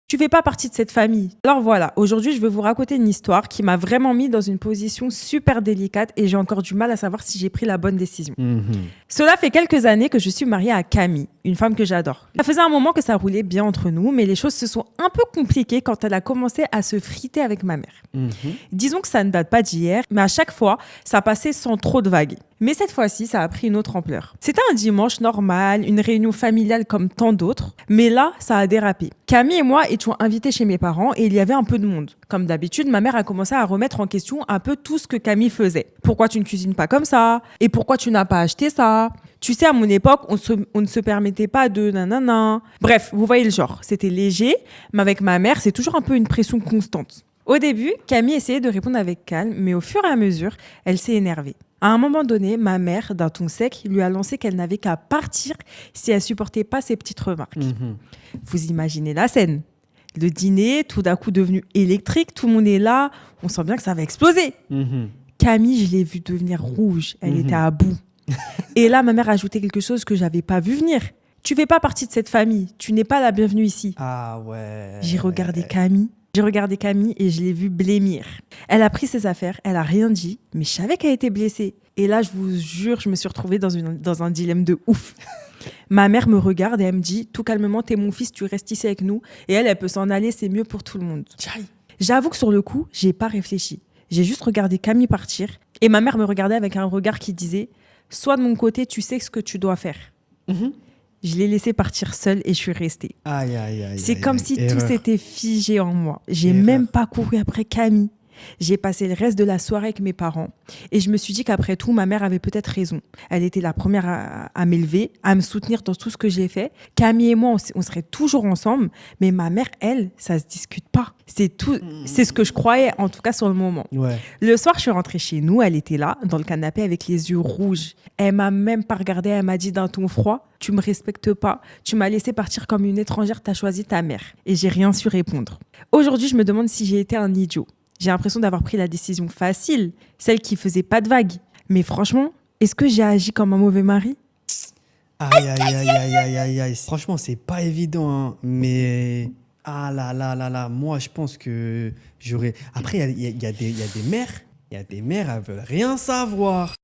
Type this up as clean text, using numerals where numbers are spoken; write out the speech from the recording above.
Tu fais pas partie de cette famille. Alors voilà, aujourd'hui, je vais vous raconter une histoire qui m'a vraiment mis dans une position super délicate et j'ai encore du mal à savoir si j'ai pris la bonne décision. Cela fait quelques années que je suis mariée à Camille, une femme que j'adore. Ça faisait un moment que ça roulait bien entre nous, mais les choses se sont un peu compliquées quand elle a commencé à se friter avec ma mère. Disons que ça ne date pas d'hier, mais à chaque fois, ça passait sans trop de vagues. Mais cette fois-ci, ça a pris une autre ampleur. C'était un dimanche normal, une réunion familiale comme tant d'autres, mais là, ça a dérapé. Camille et moi étions invités chez mes parents et il y avait un peu de monde. Comme d'habitude, ma mère a commencé à remettre en question un peu tout ce que Camille faisait. Pourquoi tu ne cuisines pas comme ça? Et pourquoi tu n'as pas acheté ça? Tu sais, à mon époque, on ne se permettait pas de nanana. Bref, vous voyez le genre. C'était léger, mais avec ma mère, c'est toujours un peu une pression constante. Au début, Camille essayait de répondre avec calme, mais au fur et à mesure, elle s'est énervée. À un moment donné, ma mère, d'un ton sec, lui a lancé qu'elle n'avait qu'à partir si elle supportait pas ses petites remarques. Vous imaginez la scène. Le dîner, tout d'un coup devenu électrique, tout le monde est là, on sent bien que ça va exploser. Camille, je l'ai vue devenir rouge, elle était à bout. Et là, ma mère a ajouté quelque chose que j'avais pas vu venir. Tu fais pas partie de cette famille, tu n'es pas la bienvenue ici. Ah ouais. J'ai regardé Camille et je l'ai vue blêmir. Elle a pris ses affaires, elle a rien dit, mais je savais qu'elle était blessée. Et là, je vous jure, je me suis retrouvée dans un dilemme de ouf. Ma mère me regarde et elle me dit, tout calmement, t'es mon fils, tu restes ici avec nous. Et elle peut s'en aller, c'est mieux pour tout le monde. J'avoue que sur le coup, j'ai pas réfléchi. J'ai juste regardé Camille partir et ma mère me regardait avec un regard qui disait, sois de mon côté, tu sais ce que tu dois faire. Je l'ai laissé partir seule et je suis restée. Aïe, aïe, aïe. C'est aïe, comme aïe. si Erreur. tout s'était figé en moi. J'ai Erreur. même pas couru après Camille. J'ai passé le reste de la soirée avec mes parents et je me suis dit qu'après tout, ma mère avait peut-être raison. Elle était la première à m'élever, à me soutenir dans tout ce que j'ai fait. Camille et moi, on serait toujours ensemble, mais ma mère, elle, ça se discute pas. C'est ce que je croyais, en tout cas sur le moment. Ouais. Le soir, je suis rentrée chez nous, elle était là, dans le canapé avec les yeux rouges. Elle m'a même pas regardée, elle m'a dit d'un ton froid, tu me respectes pas, tu m'as laissé partir comme une étrangère, t'as choisi ta mère. Et j'ai rien su répondre. Aujourd'hui, je me demande si j'ai été un idiot. J'ai l'impression d'avoir pris la décision facile, celle qui faisait pas de vagues. Mais franchement, est-ce que j'ai agi comme un mauvais mari? Aïe, aïe, aïe, aïe, aïe, aïe, aïe. Franchement, c'est pas évident, hein. Mais... Ah là là là là. Moi, je pense que j'aurais... Après, il y a des mères, elles veulent rien savoir.